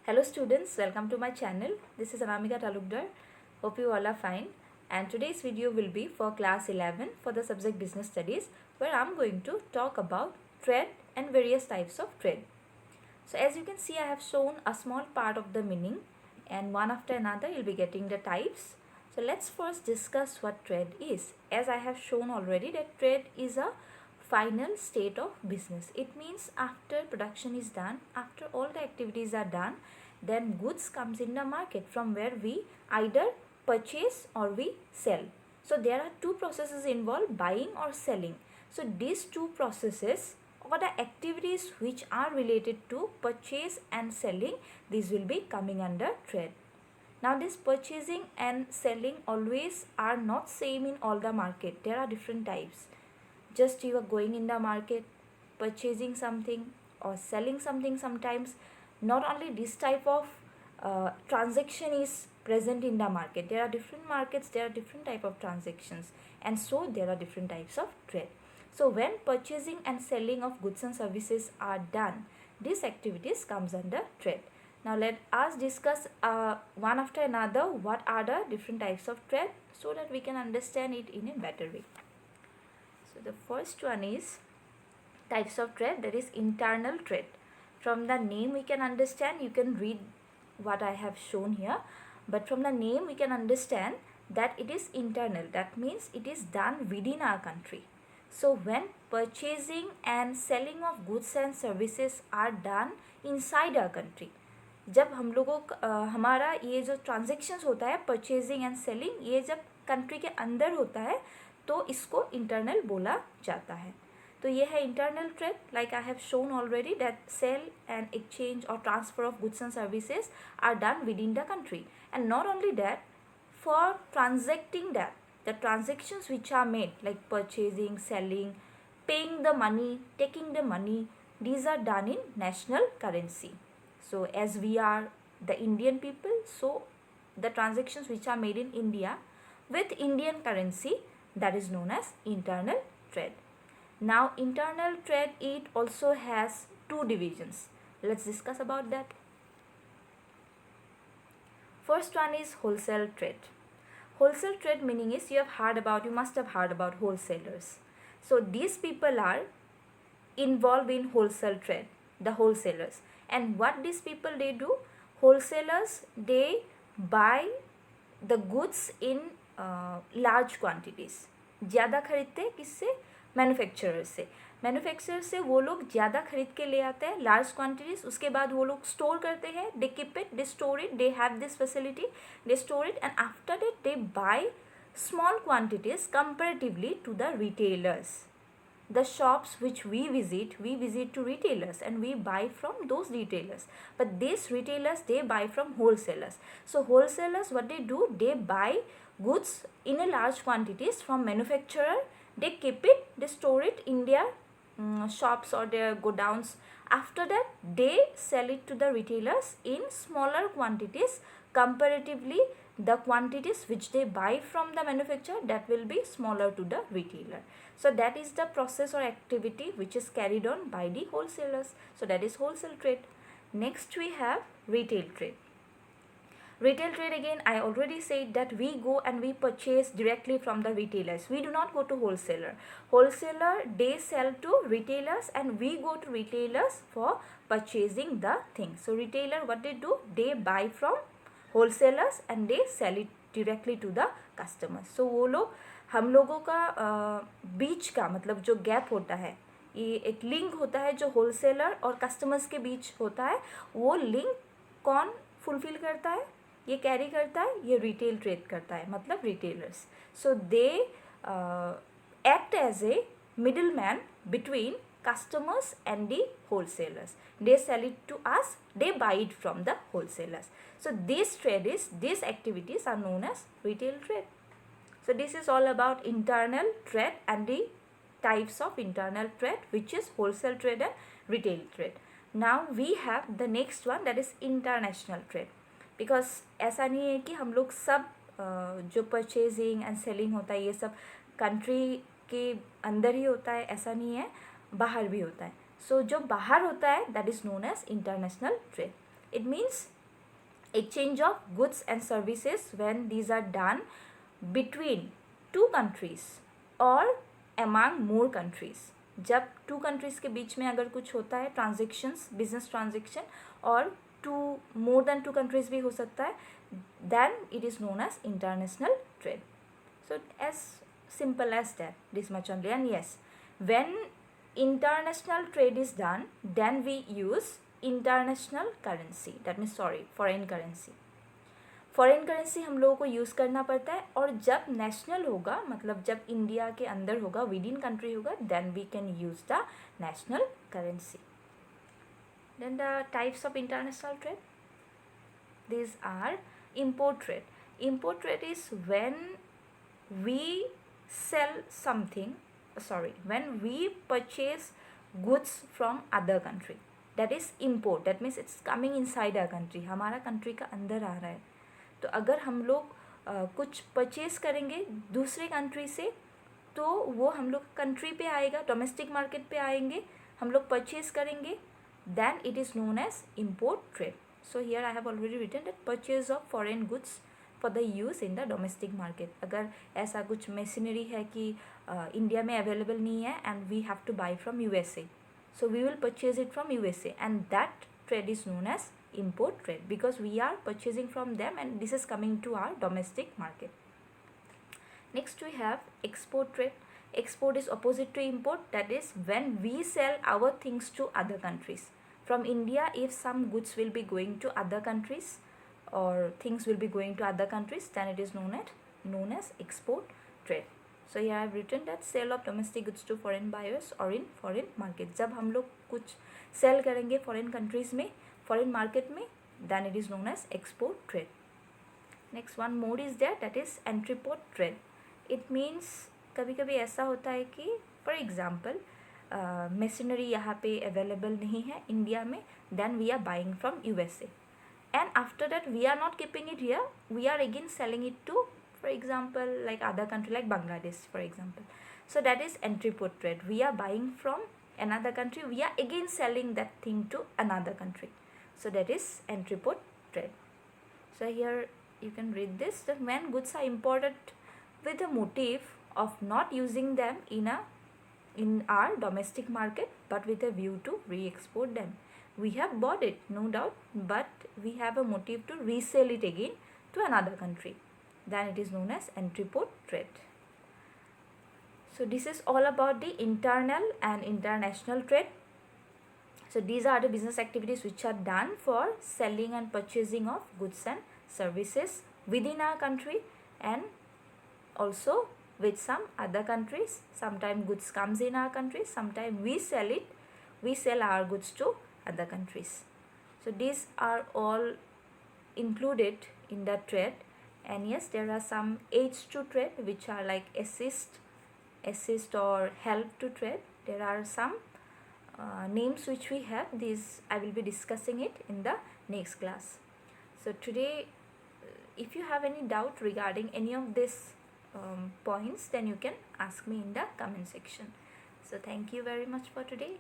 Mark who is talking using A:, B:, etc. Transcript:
A: Hello students, welcome to my channel. This is Anamika Talukdar. Hope you all are fine. And today's video will be for class 11 for the subject business studies, where I'm going to talk about trade and various types of trade. So as you can see, I have shown a small part of the meaning, and one after another you'll be getting the types. So let's first discuss what trade is. As I have shown already, that trade is a final state of business. It means after production is done, after all the activities are done, then goods comes in the market from where we either purchase or we sell. So there are two processes involved, buying or selling. So these two processes or the activities which are related to purchase and selling, these will be coming under trade. Now this purchasing and selling always are not same in all the market. There are different types. Just you are going in the market, purchasing something or selling something sometimes. Not only this type of transaction is present in the market. There are different markets, there are different type of transactions, and so there are different types of trade. So when purchasing and selling of goods and services are done, these activities comes under trade. Now let us discuss one after another what are the different types of trade so that we can understand it in a better way. So the first one is types of trade, that is internal trade. From the name we can understand, you can read what I have shown here, but from the name we can understand that it is internal. That means it is done within our country. So when purchasing and selling of goods and services are done inside our country, जब हम लोगों हमारा ये जो transactions होता है purchasing and selling, ये जब कंट्री के अंदर होता है तो इसको इंटरनल बोला जाता है. तो ये है internal trade. Like I have shown already that sale and exchange और transfer of goods and services are done with in the country. And not only that, for transacting that, the transactions which are made like purchasing, selling, paying the money, taking the money, these are done in national currency. So as we are the Indian people, so the transactions which are made in India with Indian currency, that is known as internal trade. Now internal trade, it also has two divisions. Let's discuss about that. First one is wholesale trade. Wholesale trade meaning is you must have heard about wholesalers. So these people are involved in wholesale trade, the wholesalers. And what these people they do, wholesalers, they buy the goods in large quantities. ज़्यादा खरीदते हैं किससे? Manufacturer से. Manufacturer से वो लोग ज़्यादा खरीद के ले आते हैं लार्ज क्वांटिटीज़. उसके बाद वो लोग स्टोर करते हैं. They keep it, they store it, they have this facility, they store it, and after that they buy small quantities comparatively to the retailers. The shops which we visit to retailers and we buy from those retailers. But these retailers, they buy from wholesalers. So wholesalers, what they do, they buy goods in a large quantities from manufacturer. They keep it, they store it in their shops or their godowns. After that, they sell it to the retailers in smaller quantities. Comparatively, the quantities which they buy from the manufacturer, that will be smaller to the retailer. So that is the process or activity which is carried on by the wholesalers. So that is wholesale trade. Next we have retail trade. Retail trade, again I already said that we go and we purchase directly from the retailers. We do not go to wholesaler. Wholesaler, they sell to retailers and we go to retailers for purchasing the thing. So retailer, what they do, they buy from wholesalers and they sell it directly to the customers. So वो लोग हम लोगों का बीच का मतलब जो gap होता है, ये एक लिंक होता है जो होलसेलर और कस्टमर्स के बीच होता है. वो लिंक कौन फुलफिल करता है, ये कैरी करता है, ये रिटेल ट्रेड करता है, मतलब retailers. So they act as a middle man between customers and the wholesalers. They sell it to us, they buy it from the wholesalers. So these activities are known as retail trade. So this is all about internal trade and the types of internal trade, which is wholesale trade and retail trade. Now we have the next one, that is international trade. Because ऐसा नहीं है कि हम लोग सब जो purchasing and selling होता है ये सब कंट्री के अंदर ही होता है, ऐसा नहीं है, बाहर भी होता है. सो जो बाहर होता है, that is known as international trade. It means exchange of goods and services when these are done between two countries or among more countries. जब टू कंट्रीज़ के बीच में अगर कुछ होता है ट्रांजेक्शन्स, बिजनेस ट्रांजेक्शन, और two more than two countries भी हो सकता है, then it is known as international trade. So as simple as that, this much only. And yes, when international trade is done, then we use international currency, that means foreign currency. Foreign currency हम लोगों को use करना पड़ता है, और जब national होगा, मतलब जब इंडिया के अंदर होगा, विद इन कंट्री होगा, then we can use the national currency. Then the types of international trade, these are import trade. Import trade is when we sell something, when we purchase goods from other country, that is import. That means it's coming inside our country, हमारा country का अंदर आ रहा है. तो अगर हम लोग कुछ परचेज करेंगे दूसरे कंट्री से, तो वो हम लोग कंट्री पे आएगा, डोमेस्टिक मार्केट पे आएंगे, हम लोग परचेज करेंगे, then it is known as import trade. So here I have already written that purchase of foreign goods for the use in the domestic market. अगर ऐसा कुछ मशीनरी है कि इंडिया में अवेलेबल नहीं है and we have to buy from USA, so we will purchase it from USA, and that trade is known as import trade because we are purchasing from them and this is coming to our domestic market. Next we have export trade. Export is opposite to import, that is when we sell our things to other countries. From India, if some goods will be going to other countries or things will be going to other countries, then it is known as export trade. So here I have written that sale of domestic goods to foreign buyers or in foreign market. जब हम लोग कुछ cell करेंगे foreign countries में, foreign market में, then it is known as export trade. Next one more is there, that is entrepot trade. It means कभी कभी ऐसा होता है कि फॉर एग्जाम्पल मशीनरी यहाँ पे अवेलेबल नहीं है इंडिया में, then we are buying from USA, and after that we are not keeping it here, we are again selling it to, for example, like other country like Bangladesh, for example. So that is entrepot trade. We are buying from another country, we are again selling that thing to another country. So that is entrepot trade. So here you can read this, that when goods are imported with a motive of not using them in our domestic market but with a view to re-export them. We have bought it, no doubt, but we have a motive to resell it again to another country. Then it is known as entrepot trade. So this is all about the internal and international trade. So these are the business activities which are done for selling and purchasing of goods and services within our country and also with some other countries. Sometimes goods comes in our country, sometimes we sell our goods to other countries. So these are all included in the trade. And yes, there are some aids to trade which are like assist or help to trade. There are some names which we have. These I will be discussing it in the next class. So today, if you have any doubt regarding any of these points, then you can ask me in the comment section. So thank you very much for today.